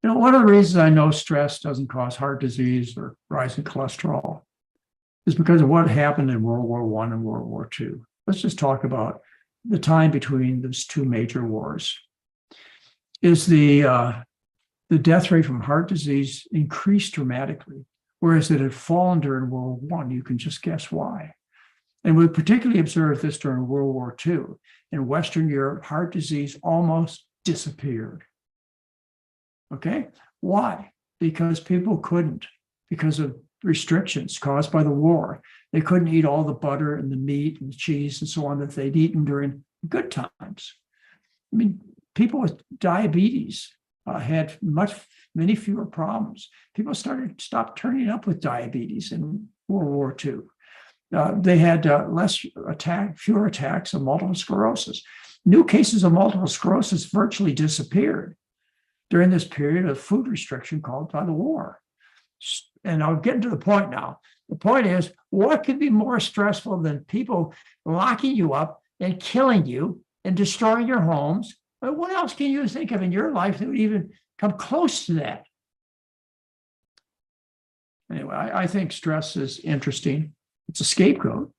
One of the reasons I know stress doesn't cause heart disease or rising cholesterol is because of what happened in World War I and World War II. Let's just talk about the time between those two major wars. Is the death rate from heart disease increased dramatically, whereas it had fallen during World War I. You can just guess why. And we particularly observed this during World War II. In Western Europe, heart disease almost disappeared. Okay, why? Because people couldn't, because of restrictions caused by the war. They couldn't eat all the butter and the meat and the cheese and so on that they'd eaten during good times. I mean, people with diabetes had many fewer problems. People stopped turning up with diabetes in World War II. They had fewer attacks of multiple sclerosis. New cases of multiple sclerosis virtually disappeared during this period of food restriction caused by the war. And I'll get into the point now. The point is, what could be more stressful than people locking you up and killing you and destroying your homes? But what else can you think of in your life that would even come close to that? Anyway, I think stress is interesting. It's a scapegoat.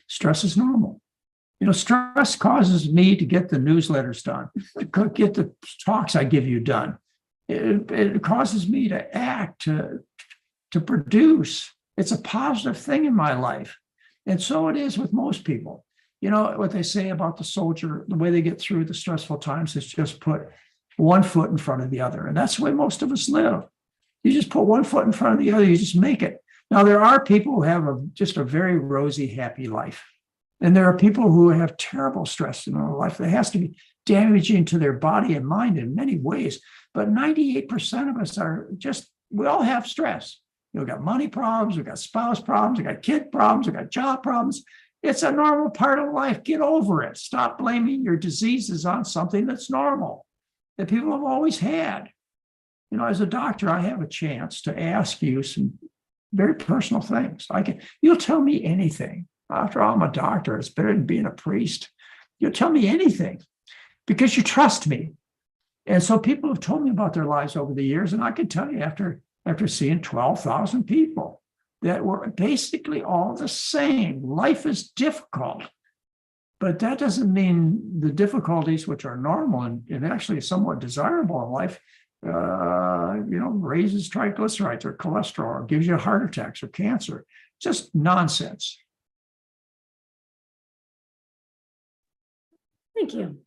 Stress is normal. Stress causes me to get the newsletters done, to get the talks I give you done. It causes me to act, to produce. It's a positive thing in my life. And so it is with most people. What they say about the soldier, the way they get through the stressful times is just put one foot in front of the other. And that's the way most of us live. You just put one foot in front of the other, you just make it. Now, there are people who have just a very rosy, happy life. And there are people who have terrible stress in their life that has to be damaging to their body and mind in many ways. But 98% of us we all have stress. We've got money problems, we've got spouse problems, we've got kid problems, we've got job problems. It's a normal part of life. Get over it. Stop blaming your diseases on something that's normal, that people have always had. As a doctor, I have a chance to ask you some very personal things. You'll tell me anything. after all, I'm a doctor. It's better than being a priest. You'll tell me anything because you trust me. And so people have told me about their lives over the years, and I can tell you after seeing 12,000 people that were basically all the same. Life is difficult, but that doesn't mean the difficulties, which are normal and actually somewhat desirable in life, raises triglycerides or cholesterol, or gives you heart attacks or cancer. Just nonsense. Thank you.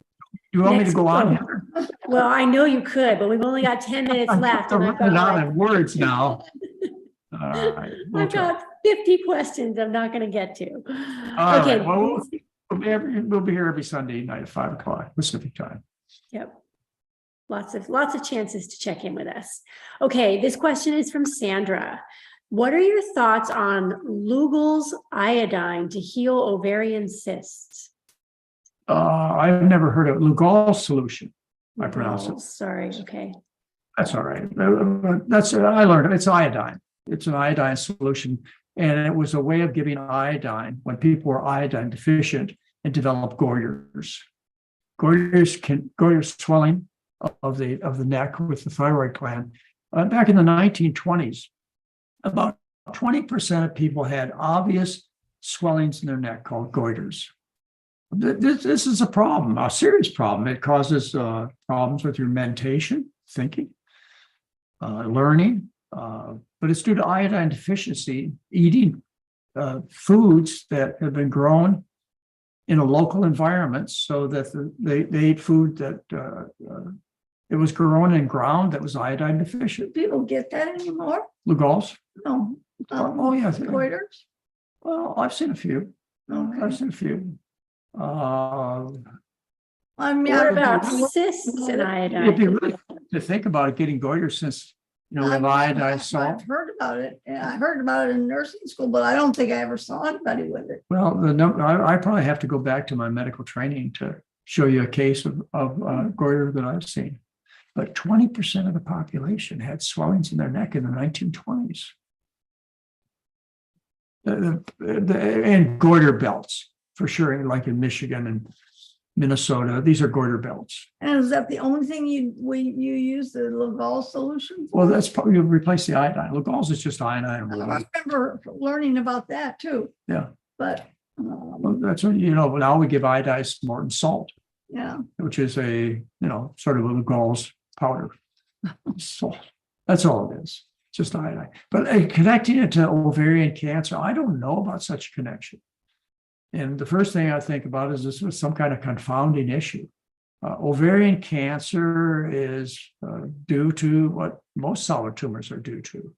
You want me Next to go on? quote. Well, I know you could, but we've only got 10 minutes left. And I've got on in words now. All right. I've got 50 questions I'm not going to get to. All Okay. right. Well, we'll be here every Sunday night at 5 o'clock Pacific time. Yep. Lots of chances to check in with us. Okay, this question is from Sandra. What are your thoughts on Lugol's iodine to heal ovarian cysts? I've never heard of Lugol's solution. I pronounce it. Sorry. Okay. That's all right. I learned it. It's iodine. It's an iodine solution. And it was a way of giving iodine when people were iodine deficient and developed goiters. Goiters swelling of the neck with the thyroid gland. Back in the 1920s, about 20% of people had obvious swellings in their neck called goiters. This is a problem, a serious problem. It causes problems with your mentation, thinking, learning, but it's due to iodine deficiency, eating foods that have been grown in a local environment, so that they ate food that it was grown in ground that was iodine deficient. People get that anymore? Lugol's? No. Oh, yeah. Goiters? Well, I've seen a few. Okay. I've seen a few. I mean, What about cysts and It'd be iodine? really fun to think about it, getting goiters since, we have iodine salt. I've heard about it. Yeah, I heard about it in nursing school, but I don't think I ever saw anybody with it. Well, I probably have to go back to my medical training to show you a case of goiter that I've seen. But 20% of the population had swellings in their neck in the 1920s. And goiter belts, for sure, like in Michigan and Minnesota, these are goiter belts. And is that the only thing you use the Lugol solution for? Well, that's probably to replace the iodine. Lugol's is just iodine. I remember learning about that too. Yeah. But Well, that's what, now we give iodized Morton salt, yeah, which is a, sort of a Lugol's powder. Salt. That's all it is. Just iodine. But connecting it to ovarian cancer, I don't know about such a connection. And the first thing I think about is this was some kind of confounding issue. Ovarian cancer is due to what most solid tumors are due to.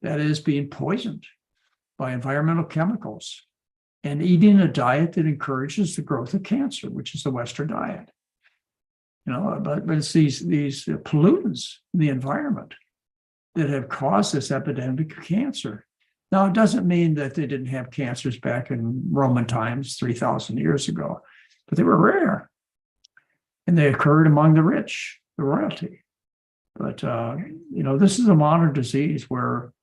That is being poisoned by environmental chemicals and eating a diet that encourages the growth of cancer, which is the Western diet. But it's these pollutants in the environment that have caused this epidemic of cancer. Now, it doesn't mean that they didn't have cancers back in Roman times 3,000 years ago, but they were rare. And they occurred among the rich, the royalty. But, this is a modern disease where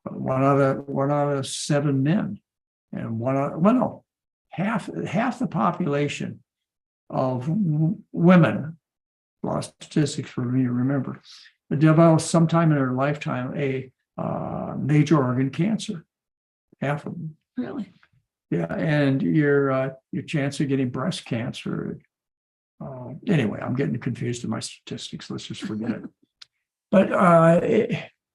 one out of 7 men and half the population of women, lost statistics for me to remember, but develop sometime in their lifetime a major organ cancer. Half of them. really. Yeah, and your chance of getting breast cancer. Anyway, I'm getting confused in my statistics. Let's just forget it. But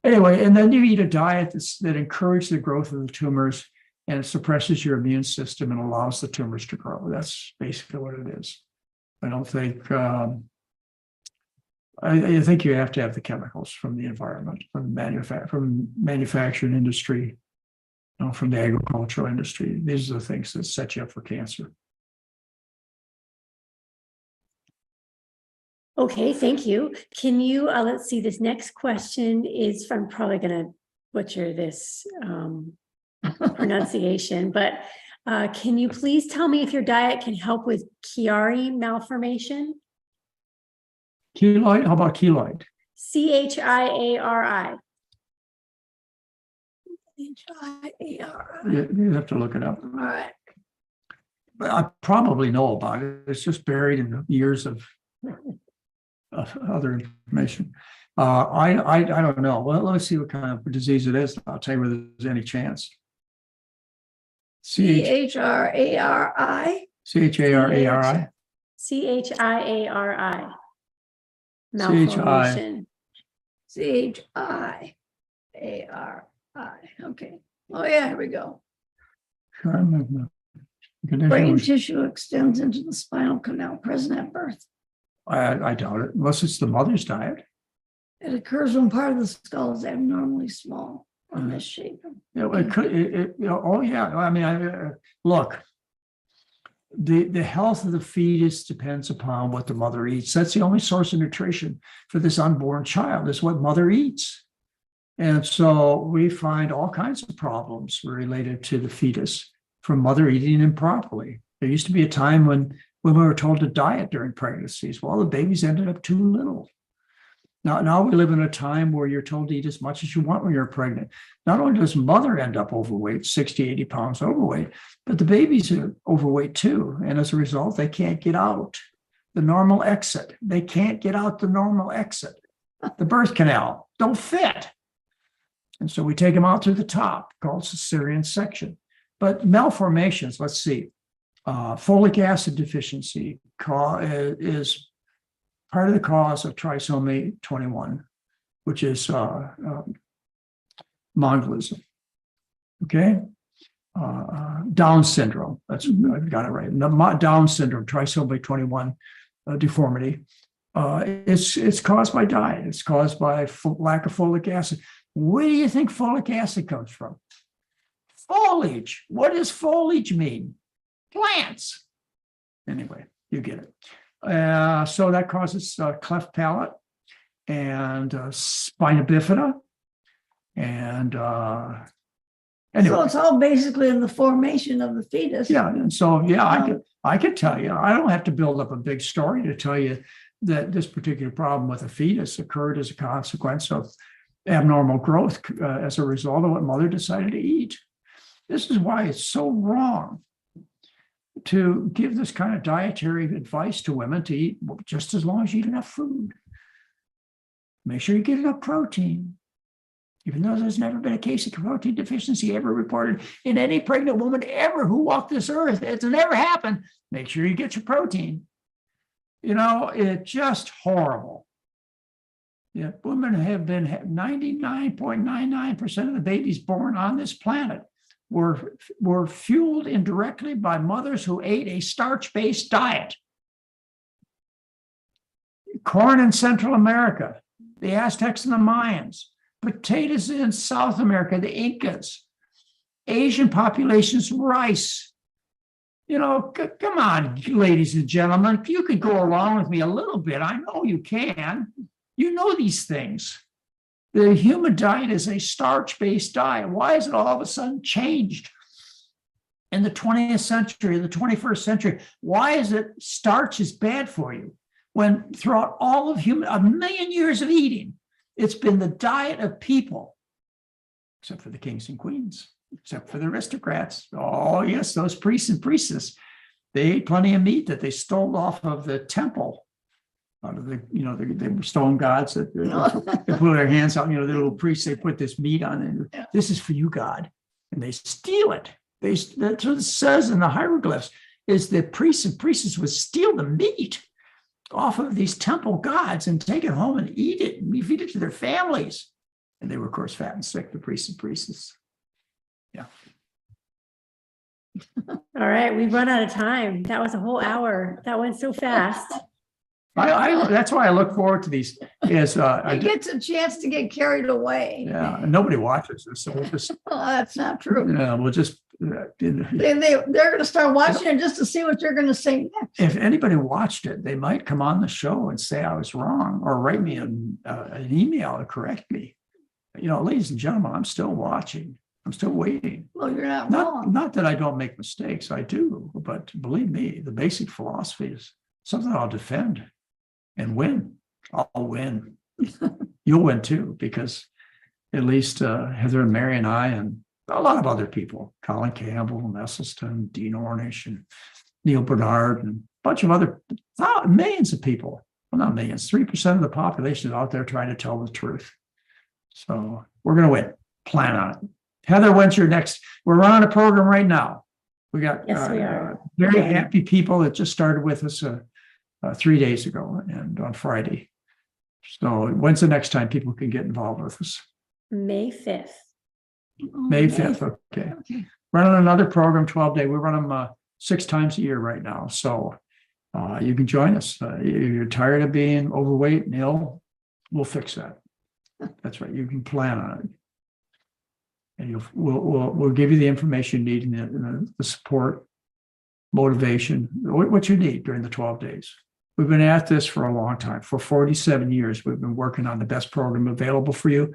anyway, and then you eat a diet that encourages the growth of the tumors and suppresses your immune system and allows the tumors to grow. That's basically what it is. I don't think. I think you have to have the chemicals from the environment, from manufacturing industry, from the agricultural industry. These are the things that set you up for cancer. Okay, thank you. Can you, let's see, this next question is from, probably going to butcher this pronunciation, but can you please tell me if your diet can help with Chiari malformation? Keloid? How about keloid? Chiari. H-I-A-R-I. You have to look it up. All right. But I probably know about it. It's just buried in years of other information. I don't know. Well, let's see what kind of disease it is. I'll tell you whether there's any chance. C-H-R-A-R-I. Chari. CHIARI. CHI. Malformation. C-H-I-A-R-I. Okay. Oh, yeah, here we go. Brain tissue extends into the spinal canal present at birth. I doubt it, unless it's the mother's diet. It occurs when part of the skull is abnormally small or misshapen. It could. Oh yeah. I mean, look. The health of the fetus depends upon what the mother eats. That's the only source of nutrition for this unborn child, is what mother eats. And so we find all kinds of problems related to the fetus from mother eating improperly. There used to be a time when women were told to diet during pregnancies. Well, the babies ended up too little. Now we live in a time where you're told to eat as much as you want when you're pregnant. Not only does mother end up overweight, 60, 80 pounds overweight, but the babies are overweight too. And as a result, they can't get out the normal exit. They can't get out the normal exit. The birth canal don't fit. And so we take them out through the top, called cesarean section. But malformations, let's see, folic acid deficiency is part of the cause of trisomy 21, which is mongolism. Okay, Down syndrome. I've got it right. Down syndrome, trisomy 21 deformity. It's caused by diet. It's caused by lack of folic acid. Where do you think folic acid comes from? Foliage. What does foliage mean? Plants. Anyway, you get it. So that causes cleft palate and spina bifida. And anyway. So it's all basically in the formation of the fetus. Yeah. And so, yeah, I could tell you, I don't have to build up a big story to tell you that this particular problem with a fetus occurred as a consequence of abnormal growth as a result of what mother decided to eat. This is why it's so wrong to give this kind of dietary advice to women to eat just as long as you eat enough food. Make sure you get enough protein. Even though there's never been a case of protein deficiency ever reported in any pregnant woman ever who walked this earth, it's never happened. Make sure you get your protein. You know, it's just horrible. Yeah, women have been 99.99% of the babies born on this planet were fueled indirectly by mothers who ate a starch-based diet. Corn in Central America, the Aztecs and the Mayans, potatoes in South America, the Incas, Asian populations, rice. You know, come on, ladies and gentlemen, if you could go along with me a little bit, I know you can. You know these things. The human diet is a starch-based diet. Why is it all of a sudden changed in the 20th century, the 21st century? Why is it starch is bad for you when throughout all of a million years of eating, it's been the diet of people, except for the kings and queens, except for the aristocrats. Oh, yes, those priests and priestesses, they ate plenty of meat that they stole off of the temple. Out of the, the stone gods that they put their hands out, the little priests, they put this meat on and this is for you, God. And they steal it. That's what it says in the hieroglyphs, is that priests and priestesses would steal the meat off of these temple gods and take it home and eat it and feed it to their families. And they were, of course, fat and sick, the priests and priestesses. Yeah. All right, we've run out of time. That was a whole hour. That went so fast. That's why I look forward to these. Is it gets a chance to get carried away. Yeah, and nobody watches this, so we'll just. Oh, that's not true. Yeah, we'll just. They're going to start watching it just to see what you're going to say next. If anybody watched it, they might come on the show and say I was wrong, or write me an email to correct me. Ladies and gentlemen, I'm still watching. I'm still waiting. Well, you're not wrong. Not that I don't make mistakes, I do, but believe me, the basic philosophy is something I'll defend. And win. I'll win. You'll win too, because at least Heather and Mary and I and a lot of other people, Colin Campbell, Nesselstone, Dean Ornish, and Neil Bernard, and a bunch of other millions of people. Well, not millions, 3% of the population is out there trying to tell the truth. So we're going to win. Plan on it. Heather, when's your next? We're running a program right now. We got Yes, we are. Very happy people that just started with us 3 days ago and on Friday. So when's the next time people can get involved with us? May 5th. May 5th. Okay. Running another program, 12-day. We run them 6 times a year right now. So you can join us. You're tired of being overweight and ill, we'll fix that. That's right. You can plan on it. And we'll give you the information you need and the support, motivation, what you need during the 12 days. We've been at this for a long time. For 47 years, we've been working on the best program available for you.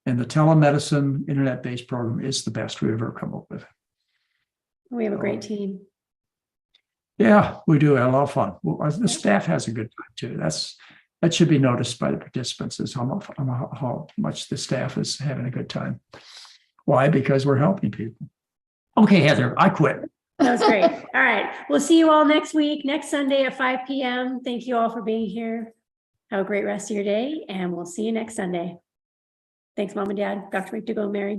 And the telemedicine internet-based program is the best we've ever come up with. We have a great team. Yeah, we do. A lot of fun. The staff has a good time too. That should be noticed by the participants, is how much the staff is having a good time. Why? Because we're helping people. Okay, Heather, I quit. That was great. All right. We'll see you all next week, next Sunday at 5 p.m. Thank you all for being here. Have a great rest of your day, and we'll see you next Sunday. Thanks, Mom and Dad, Dr. McDougall, Mary.